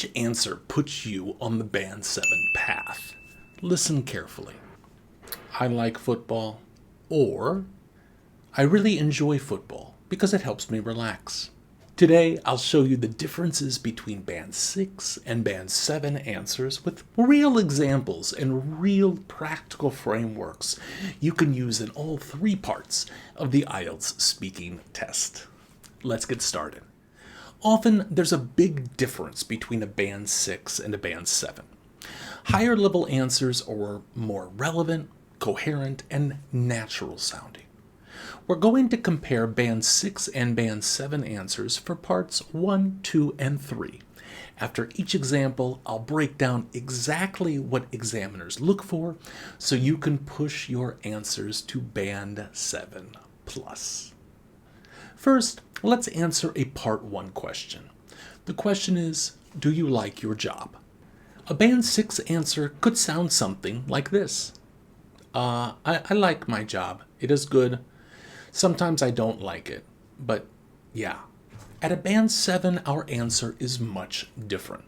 Which answer puts you on the Band 7 path? Listen carefully. I like football, or I really enjoy football because it helps me relax. Today, I'll show you the differences between Band 6 and Band 7 answers with real examples and real practical frameworks you can use in all three parts of the IELTS speaking test. Let's get started. Often, there's a big difference between a Band 6 and a Band 7. Higher level answers are more relevant, coherent, and natural sounding. We're going to compare Band 6 and Band 7 answers for parts 1, 2, and 3. After each example, I'll break down exactly what examiners look for so you can push your answers to Band 7 plus. First, let's answer a Part 1 question. The question is, do you like your job? A Band 6 answer could sound something like this. I like my job. It is good. Sometimes I don't like it, but yeah. At a Band 7, our answer is much different.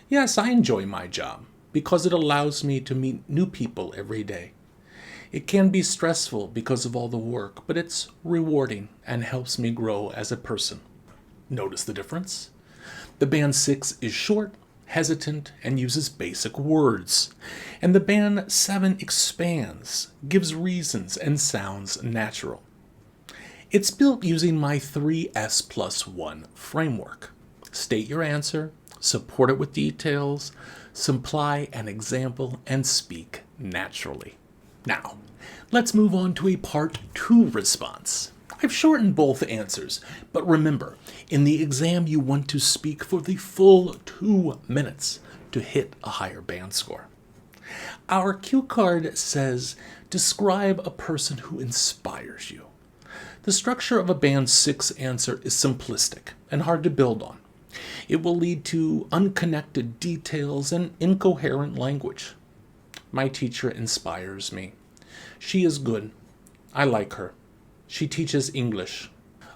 Yes, I enjoy my job because it allows me to meet new people every day. It can be stressful because of all the work, but it's rewarding and helps me grow as a person. Notice the difference? The Band 6 is short, hesitant, and uses basic words. And the Band 7 expands, gives reasons, and sounds natural. It's built using my 3S+1 framework. State your answer, support it with details, supply an example, and speak naturally. Now, let's move on to a Part 2 response. I've shortened both answers, but remember, in the exam you want to speak for the full 2 minutes to hit a higher band score. Our cue card says, describe a person who inspires you. The structure of a Band 6 answer is simplistic and hard to build on. It will lead to unconnected details and incoherent language. My teacher inspires me. She is good. I like her. She teaches English.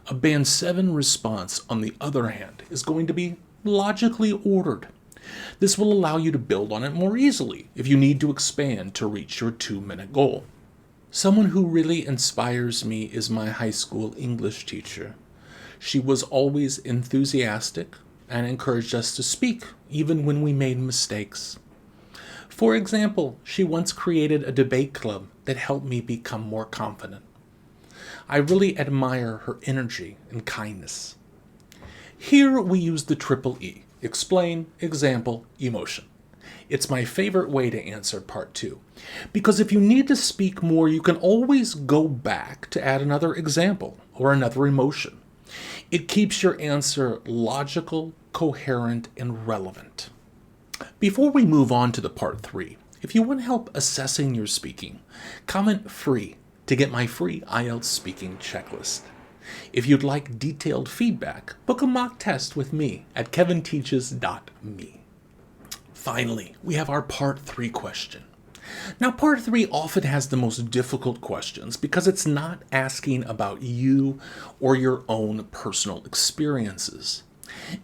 A Band 7 response, on the other hand, is going to be logically ordered. This will allow you to build on it more easily if you need to expand to reach your 2-minute goal. Someone who really inspires me is my high school English teacher. She was always enthusiastic and encouraged us to speak, even when we made mistakes. For example, she once created a debate club that helped me become more confident. I really admire her energy and kindness. Here we use the triple E: explain, example, emotion. It's my favorite way to answer Part 2, because if you need to speak more, you can always go back to add another example or another emotion. It keeps your answer logical, coherent, and relevant. Before we move on to the Part 3, if you want help assessing your speaking, comment free to get my free IELTS speaking checklist. If you'd like detailed feedback, book a mock test with me at kevinteaches.me. Finally, we have our Part 3 question. Now, Part 3 often has the most difficult questions because it's not asking about you or your own personal experiences.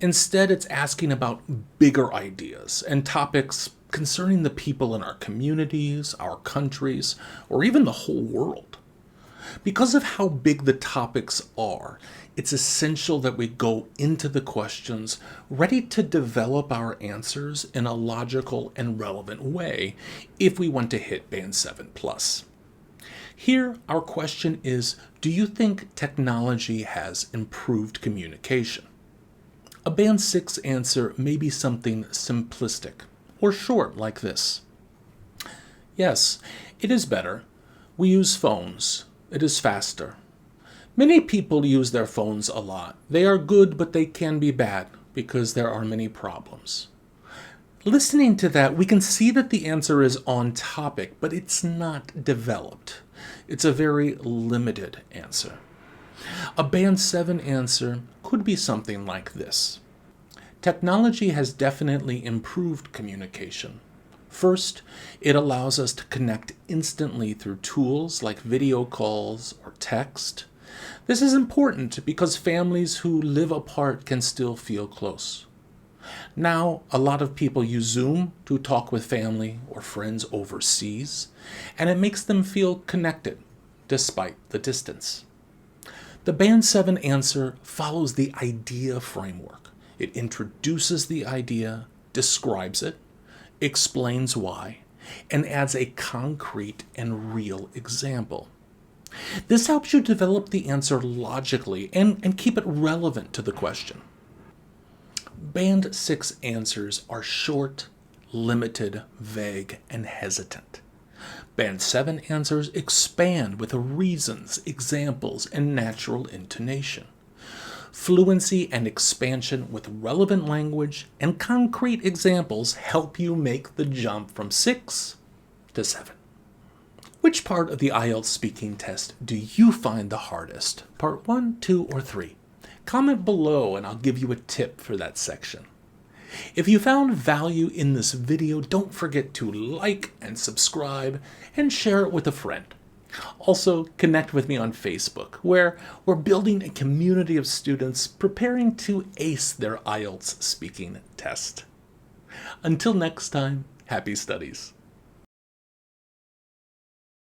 Instead, it's asking about bigger ideas and topics concerning the people in our communities, our countries, or even the whole world. Because of how big the topics are, it's essential that we go into the questions ready to develop our answers in a logical and relevant way if we want to hit Band 7 plus. Here, our question is, do you think technology has improved communication? A Band 6 answer may be something simplistic or short like this. Yes, it is better. We use phones. It is faster. Many people use their phones a lot. They are good, but they can be bad because there are many problems. Listening to that, we can see that the answer is on topic, but it's not developed. It's a very limited answer. A Band 7 answer could be something like this. Technology has definitely improved communication. First, it allows us to connect instantly through tools like video calls or text. This is important because families who live apart can still feel close. Now, a lot of people use Zoom to talk with family or friends overseas, and it makes them feel connected despite the distance. The Band 7 answer follows the idea framework. It introduces the idea, describes it, explains why, and adds a concrete and real example. This helps you develop the answer logically and keep it relevant to the question. Band 6 answers are short, limited, vague, and hesitant. Band 7 answers expand with reasons, examples, and natural intonation. Fluency and expansion with relevant language and concrete examples help you make the jump from 6 to 7. Which part of the IELTS speaking test do you find the hardest? Part 1, 2, or 3? Comment below and I'll give you a tip for that section. If you found value in this video, don't forget to like and subscribe and share it with a friend. Also, connect with me on Facebook, where we're building a community of students preparing to ace their IELTS speaking test. Until next time, happy studies.